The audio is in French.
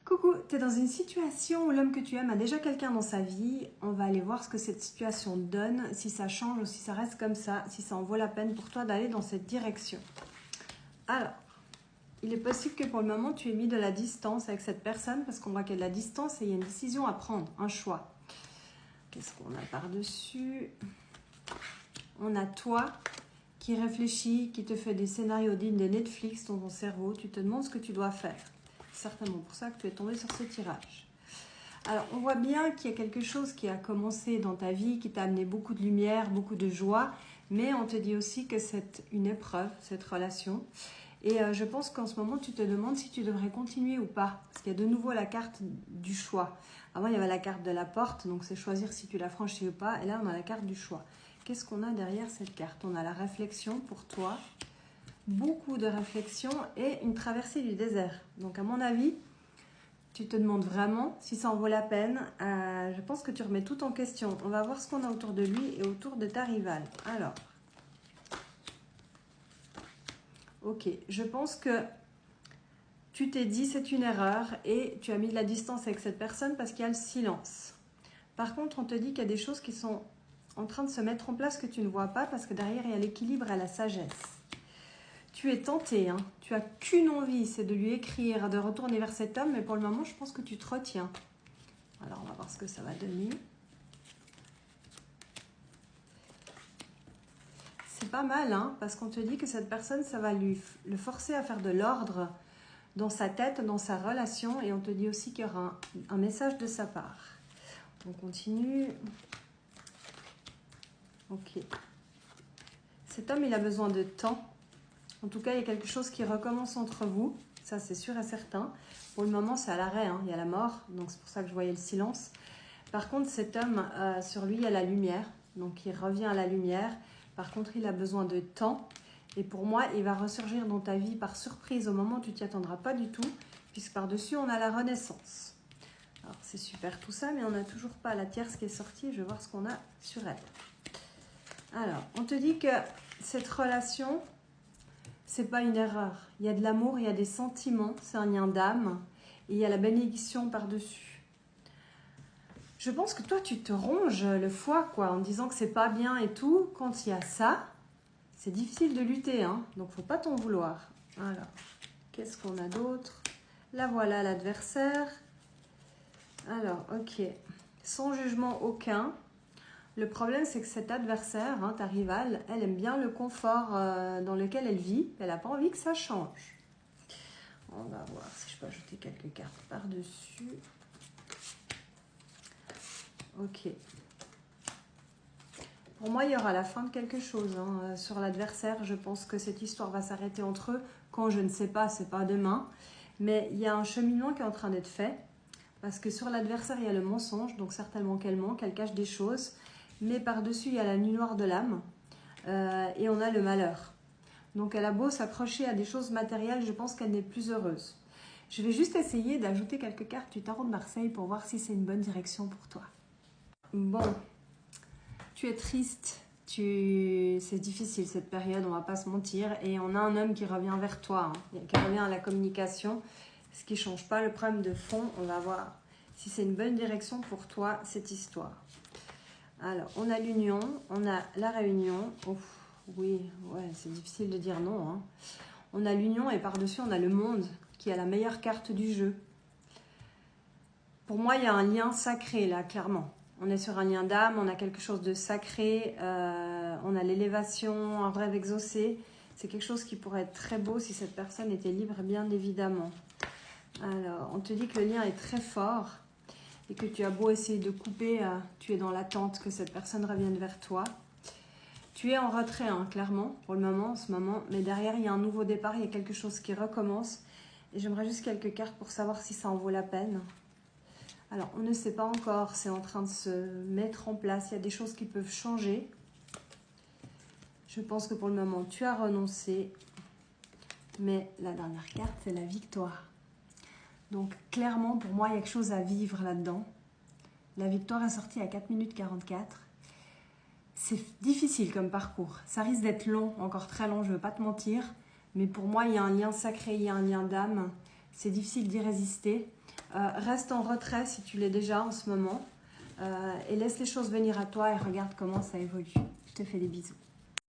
Coucou, tu es dans une situation où l'homme que tu aimes a déjà quelqu'un dans sa vie. On va aller voir ce que cette situation donne, si ça change ou si ça reste comme ça, si ça en vaut la peine pour toi d'aller dans cette direction. Alors, il est possible que pour le moment, tu aies mis de la distance avec cette personne parce qu'on voit qu'il y a de la distance et il y a une décision à prendre, un choix. Qu'est-ce qu'on a par-dessus? On a toi qui réfléchit, qui te fait des scénarios dignes de Netflix dans ton cerveau. Tu te demandes ce que tu dois faire. C'est certainement pour ça que tu es tombé sur ce tirage. Alors, on voit bien qu'il y a quelque chose qui a commencé dans ta vie, qui t'a amené beaucoup de lumière, beaucoup de joie, mais on te dit aussi que c'est une épreuve, cette relation. Et je pense qu'en ce moment, tu te demandes si tu devrais continuer ou pas. Parce qu'il y a de nouveau la carte du choix. Avant, il y avait la carte de la porte, donc c'est choisir si tu la franchis ou pas. Et là, on a la carte du choix. Qu'est-ce qu'on a derrière cette carte? On a la réflexion pour toi. Beaucoup de réflexion et une traversée du désert. Donc à mon avis, tu te demandes vraiment si ça en vaut la peine. Je pense que tu remets tout en question. On va voir ce qu'on a autour de lui et autour de ta rivale. Alors, ok, je pense que tu t'es dit c'est une erreur et tu as mis de la distance avec cette personne parce qu'il y a le silence. Par contre, on te dit qu'il y a des choses qui sont en train de se mettre en place que tu ne vois pas parce que derrière, il y a l'équilibre et la sagesse. Tu es tenté, hein. Tu n'as qu'une envie, c'est de lui écrire, de retourner vers cet homme, mais pour le moment, je pense que tu te retiens. Alors, on va voir ce que ça va donner. C'est pas mal, hein, parce qu'on te dit que cette personne, ça va le forcer à faire de l'ordre dans sa tête, dans sa relation, et on te dit aussi qu'il y aura un message de sa part. On continue. Ok. Cet homme, il a besoin de temps. En tout cas, il y a quelque chose qui recommence entre vous. Ça, c'est sûr et certain. Pour le moment, c'est à l'arrêt. Hein. Il y a la mort. Donc, c'est pour ça que je voyais le silence. Par contre, cet homme, sur lui, il y a la lumière. Donc, il revient à la lumière. Par contre, il a besoin de temps. Et pour moi, il va ressurgir dans ta vie par surprise au moment où tu t'y attendras pas du tout. Puisque par-dessus, on a la renaissance. Alors, c'est super tout ça, mais on n'a toujours pas la tierce qui est sortie. Je vais voir ce qu'on a sur elle. Alors, on te dit que cette relation... c'est pas une erreur. Il y a de l'amour, il y a des sentiments, c'est un lien d'âme. Et il y a la bénédiction par-dessus. Je pense que toi, tu te ronges le foie, quoi, en disant que c'est pas bien et tout. Quand il y a ça, c'est difficile de lutter, hein. Donc, faut pas t'en vouloir. Alors, qu'est-ce qu'on a d'autre? Là, voilà l'adversaire. Alors, ok. Sans jugement aucun. Le problème, c'est que cet adversaire, hein, ta rivale, elle aime bien le confort dans lequel elle vit. Elle n'a pas envie que ça change. On va voir si je peux ajouter quelques cartes par-dessus. Ok. Pour moi, il y aura la fin de quelque chose. Hein. Sur l'adversaire, je pense que cette histoire va s'arrêter entre eux. Quand je ne sais pas, c'est pas demain. Mais il y a un cheminement qui est en train d'être fait. Parce que sur l'adversaire, il y a le mensonge. Donc certainement qu'elle ment, qu'elle cache des choses. Mais par-dessus, il y a la nuit noire de l'âme et on a le malheur. Donc elle a beau s'accrocher à des choses matérielles, je pense qu'elle n'est plus heureuse. Je vais juste essayer d'ajouter quelques cartes du tarot de Marseille pour voir si c'est une bonne direction pour toi. Bon, tu es triste, c'est difficile cette période, on va pas se mentir. Et on a un homme qui revient vers toi, hein, qui revient à la communication, ce qui ne change pas le problème de fond. On va voir si c'est une bonne direction pour toi, cette histoire. Alors, on a l'union, on a la réunion. Ouf, oui, ouais, c'est difficile de dire non. Hein. On a l'union et par-dessus, on a le monde qui a la meilleure carte du jeu. Pour moi, il y a un lien sacré là, clairement. On est sur un lien d'âme, on a quelque chose de sacré, on a l'élévation, un rêve exaucé. C'est quelque chose qui pourrait être très beau si cette personne était libre, bien évidemment. Alors, on te dit que le lien est très fort. Et que tu as beau essayer de couper, tu es dans l'attente que cette personne revienne vers toi. Tu es en retrait, hein, clairement, pour le moment, en ce moment. Mais derrière, il y a un nouveau départ, il y a quelque chose qui recommence. Et j'aimerais juste quelques cartes pour savoir si ça en vaut la peine. Alors, on ne sait pas encore, c'est en train de se mettre en place. Il y a des choses qui peuvent changer. Je pense que pour le moment, tu as renoncé. Mais la dernière carte, c'est la victoire. Donc, clairement, pour moi, il y a quelque chose à vivre là-dedans. La victoire est sortie à 4 minutes 44. C'est difficile comme parcours. Ça risque d'être long, encore très long, je ne veux pas te mentir. Mais pour moi, il y a un lien sacré, il y a un lien d'âme. C'est difficile d'y résister. Reste en retrait si tu l'es déjà en ce moment et laisse les choses venir à toi et regarde comment ça évolue. Je te fais des bisous.